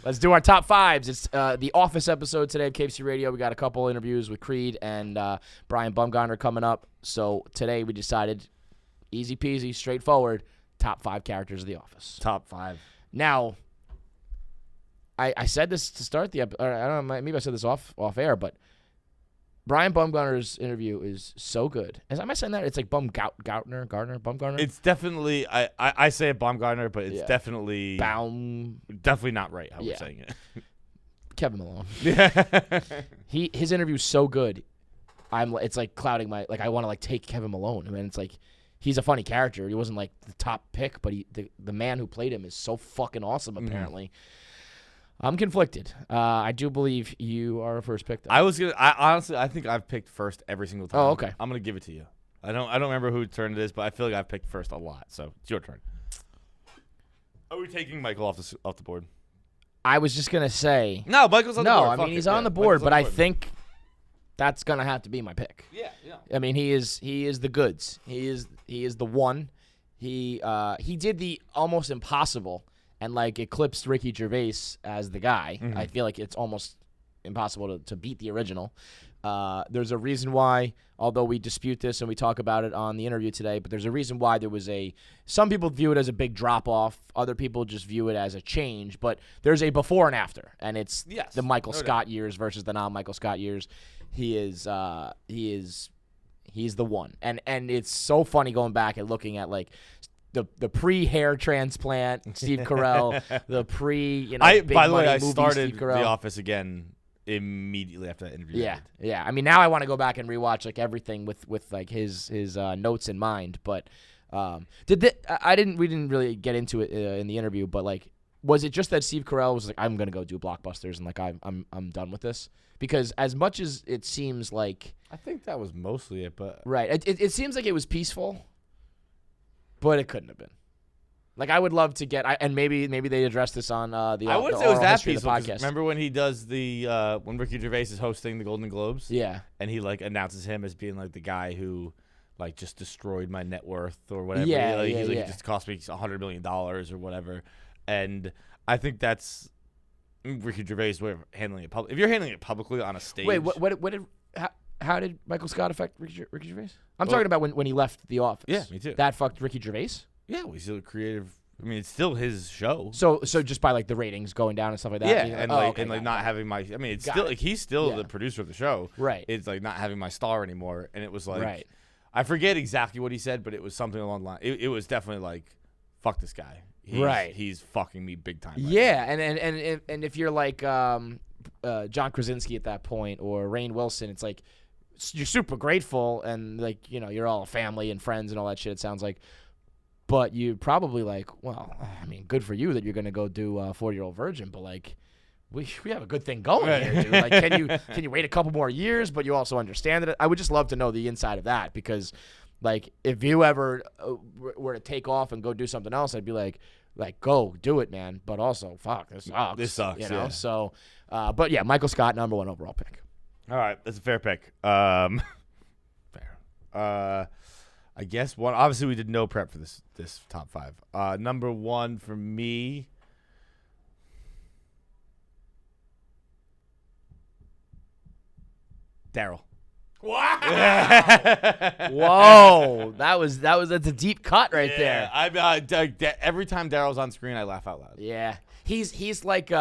Let's do our top fives. It's the Office episode today of KFC Radio. We got a couple interviews with Creed and Brian Bumgarner coming up. So today we decided, easy peasy, straightforward, top 5 characters of The Office. Top 5. Now, I said this to start the episode. I don't know, maybe I said this off air, but Brian Bumgarner's interview is so good. Am I saying that? It's like Bumgarner? It's definitely, I say it Baumgartner, but it's definitely definitely not right how we're saying it. Kevin Malone. Yeah. His interview's so good. It's like clouding my, like I want to like take Kevin Malone. I mean, it's like he's a funny character. He wasn't like the top pick, but the man who played him is so fucking awesome apparently. I'm conflicted. I do believe you are a first pick, though. Honestly, I think I've picked first every single time. Oh, okay. I'm gonna give it to you. I don't remember whose turn it is, but I feel like I've picked first a lot. So it's your turn. Are we taking Michael off the board? I was just gonna say no. Michael's on the board. No, I mean he's on the board, but I think that's gonna have to be my pick. Yeah. I mean he is the goods. He is the one. He did the almost impossible. And, like, eclipsed Ricky Gervais as the guy. I feel like it's almost impossible to beat the original. There's a reason why, although we dispute this and we talk about it on the interview today, but there's a reason why there was some people view it as a big drop-off. Other people just view it as a change. But there's a before and after. And it's the Michael Scott years versus the non-Michael Scott years. He's the one. And it's so funny going back and looking at, like, the pre-hair transplant Steve Carell, the big by the way, I movie started Steve Carell. The Office again immediately after that interview. Yeah. I mean, now I want to go back and rewatch like everything with like his notes in mind. But we didn't really get into it in the interview. But like, was it just that Steve Carell was like, I'm gonna go do blockbusters and like I'm done with this? Because as much as it seems like, I think that was mostly it. But right, it seems like it was peaceful. But it couldn't have been. Like I would love to get, and maybe they addressed this on the. I wouldn't say it was that peaceful. Podcast. Remember when he does when Ricky Gervais is hosting the Golden Globes? Yeah. And he like announces him as being like the guy who, like, just destroyed my net worth or whatever. He's like, it just cost me $100 million or whatever. And I think that's Ricky Gervais' way of handling it publicly. If you're handling it publicly on a stage. Wait, how did Michael Scott affect Ricky Gervais? I'm talking about when he left The Office. Yeah, me too. That fucked Ricky Gervais? Yeah, well, he's still creative. I mean, it's still his show. So just by like the ratings going down and stuff like that. Yeah, not having my. I mean, it's still like he's still the producer of the show. Right. It's like not having my star anymore, and it was like, right. I forget exactly what he said, but it was something along the line. It was definitely like, fuck this guy. He's fucking me big time. And if you're like John Krasinski at that point or Rainn Wilson, it's like you're super grateful and like you're all family and friends and all that shit. It sounds like. But you probably like, well, I mean, good for you that you're gonna go do 40-Year-Old Virgin, but like, we have a good thing going here, dude. Like, can you wait a couple more years? But you also understand that. I would just love to know the inside of that because, like, if you ever were to take off and go do something else, I'd be like, go do it, man. But also, fuck, this sucks. This sucks, yeah. So, but yeah, Michael Scott, #1 overall pick. All right, that's a fair pick. Fair. I guess one. Obviously, we did no prep for this top 5. #1 for me. Daryl. Wow! Whoa, that's a deep cut right there. Every time Daryl's on screen, I laugh out loud. Yeah, he's like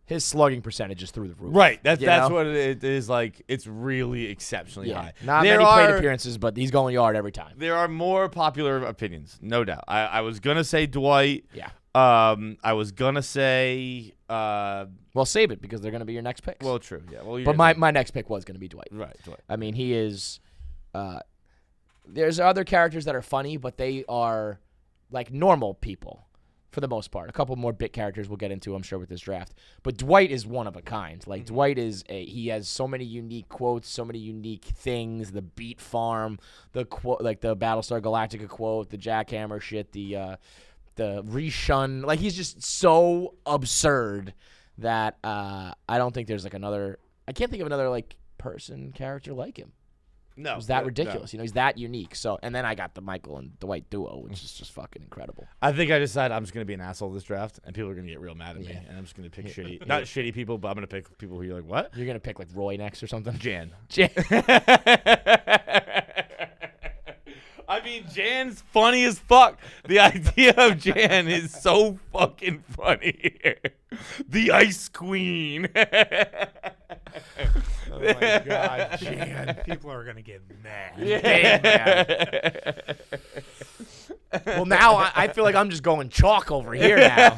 his slugging percentage is through the roof. Right. That's what it is like. It's really exceptionally high. Not many plate appearances, but he's going yard every time. There are more popular opinions, no doubt. I was going to say Dwight. Yeah. I was going to say... well, save it because they're going to be your next picks. Well, true. Yeah. Well, but my next pick was going to be Dwight. Right, Dwight. I mean, he is... there's other characters that are funny, but they are like normal people. For the most part. A couple more bit characters we'll get into, I'm sure, with this draft. But Dwight is one of a kind. Like, Dwight he has so many unique quotes, so many unique things. The Beat Farm, the quote, like the Battlestar Galactica quote, the Jackhammer shit, the reshun. Like, he's just so absurd that I don't think there's like another. I can't think of another like character like him. No, it was that ridiculous. You know, he's that unique. So, and then I got the Michael and Dwight duo, which is just fucking incredible. I think I decided I'm just gonna be an asshole this draft, and people are gonna get real mad at me, and I'm just gonna pick not shitty people, but I'm gonna pick people who you're like, what? You're gonna pick like Roy next or something? Jan. I mean, Jan's funny as fuck. The idea of Jan is so fucking funny. The Ice Queen. Oh my God, Jan! People are gonna get mad. Yeah. Well, now I feel like I'm just going chalk over here now.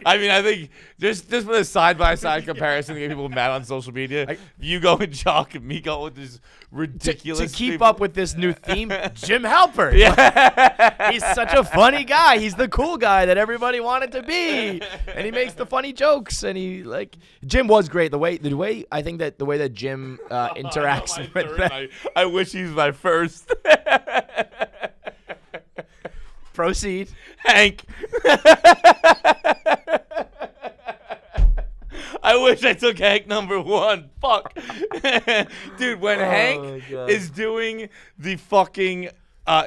I mean, I think just for the side-by-side comparison to get people mad on social media, you go with chalk and me go with this ridiculous. To keep up with this new theme, Jim Halpert. Yeah. He's such a funny guy. He's the cool guy that everybody wanted to be, and he makes the funny jokes. And Jim was great. The way I think that the way that Jim interacts with that. I wish he was my first. Proceed, Hank. I wish I took Hank number 1. Fuck. Dude, when Hank is doing the fucking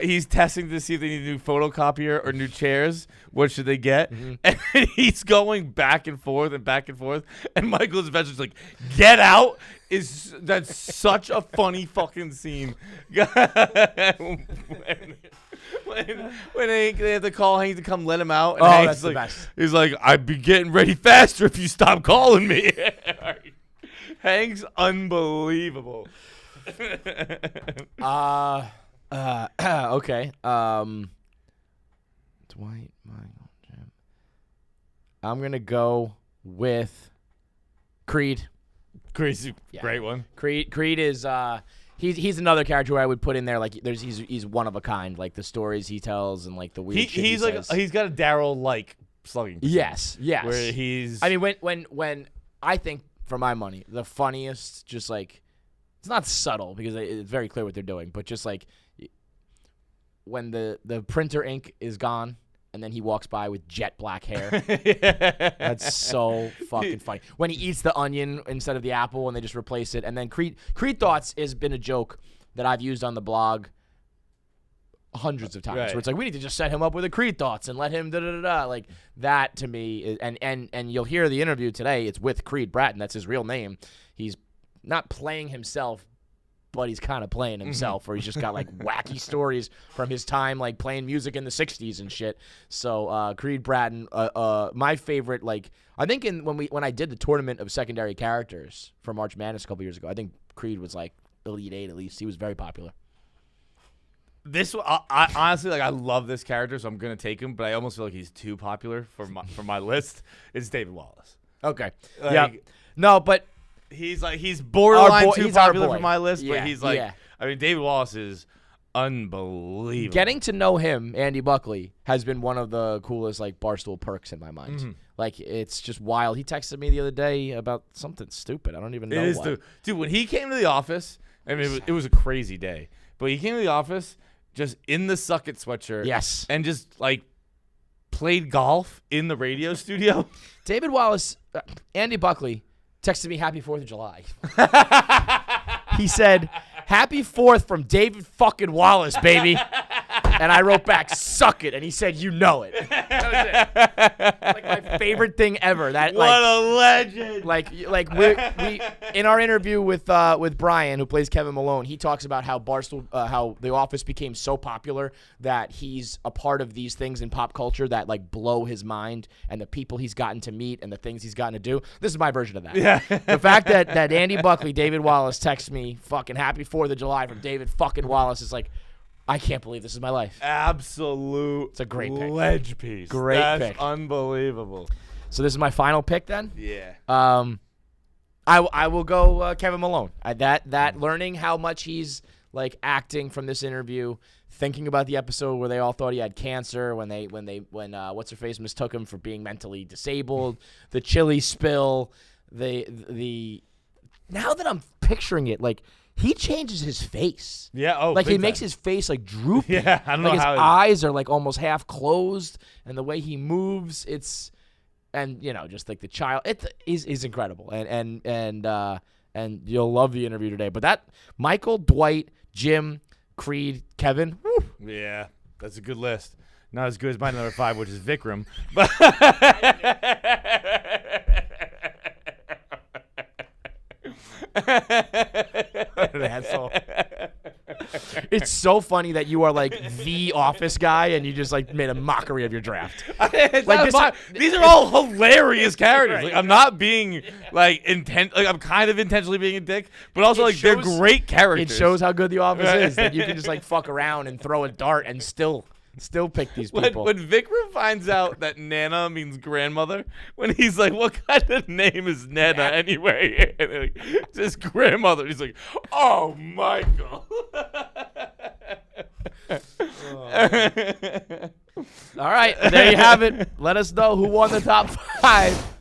he's testing to see if they need a new photocopier or new chairs, what should they get? Mm-hmm. And he's going back and forth, and Michael's eventually like, get out. That's such a funny fucking scene. When they have to call Hank to come let him out. And Hank's that's the best. He's like, I'd be getting ready faster if you stop calling me. Hank's unbelievable. Okay. Dwight, Michael, Jim. I'm going to go with Creed. Crazy. Yeah. Great one. Creed is he's another character where I would put in there like he's one of a kind, like the stories he tells and like the weird shit he says. He's got a Daryl like slugging. Yes. Where he's I mean when I think for my money the funniest, just like, it's not subtle because it's very clear what they're doing, but just like when the printer ink is gone and then he walks by with jet black hair. That's so fucking funny. When he eats the onion instead of the apple and they just replace it. And then Creed Thoughts has been a joke that I've used on the blog hundreds of times. Right. Where it's like, we need to just set him up with a Creed Thoughts and let him da-da-da-da. Like, that to me is, and you'll hear the interview today. It's with Creed Bratton. That's his real name. He's not playing himself, but he's kind of playing himself, or he's just got like wacky stories from his time, like playing music in the 60s and shit. So Creed Bratton, my favorite, like, I think when I did the tournament of secondary characters for March Madness a couple years ago, I think Creed was like Elite 8 at least. He was very popular. This I honestly, like, I love this character, so I'm gonna take him, but I almost feel like he's too popular for my list. It's David Wallace. Okay. Like, yeah. No, but he's borderline too he's popular for my list, yeah, but he's like, yeah. I mean, David Wallace is unbelievable. Getting to know him, Andy Buckley, has been one of the coolest like Barstool perks in my mind. Mm-hmm. Like, it's just wild. He texted me the other day about something stupid. I don't even know what. Dude, when he came to the office, I mean, it was a crazy day, but he came to the office just in the Suck It sweatshirt. Yes. And just like played golf in the radio studio. David Wallace, Andy Buckley texted me Happy 4th of July. He said, Happy 4th from David fucking Wallace, baby. And I wrote back, suck it. And he said, you know it. That was it. Like, my favorite thing ever. That, what a legend. Like we in our interview with Brian, who plays Kevin Malone, he talks about how Barstool, how The Office became so popular that he's a part of these things in pop culture that like blow his mind, and the people he's gotten to meet and the things he's gotten to do. This is my version of that. Yeah. The fact that Andy Buckley, David Wallace, texts me fucking Happy 4th of July from David fucking Wallace is like, I can't believe this is my life. Absolute. It's a great pick. Ledge piece. Great pick. Unbelievable. So this is my final pick then? Yeah. I will go Kevin Malone. That learning how much he's like acting from this interview, thinking about the episode where they all thought he had cancer, when what's her face mistook him for being mentally disabled, the chili spill, the now that I'm picturing it, like, he changes his face. Yeah, oh, like, he makes his face like droopy. Yeah, I don't like know how his eyes are like almost half closed, and the way he moves, and you know, just like the child, he's incredible, and and you'll love the interview today. But that Michael, Dwight, Jim, Creed, Kevin. Woo. Yeah, that's a good list. Not as good as my number 5, which is Vikram. But an asshole. It's so funny that you are like the Office guy and you just like made a mockery of your draft. These are all hilarious characters. Right. Like, I'm not being like I'm kind of intentionally being a dick, but also they're great characters. It shows how good the Office is that you can just like fuck around and throw a dart and still pick these people. When Vikram finds out that Nana means grandmother, when he's like, "What kind of name is Nana anyway?" And like, just grandmother. He's like, "Oh, Michael." All right, there you have it. Let us know who won the top 5.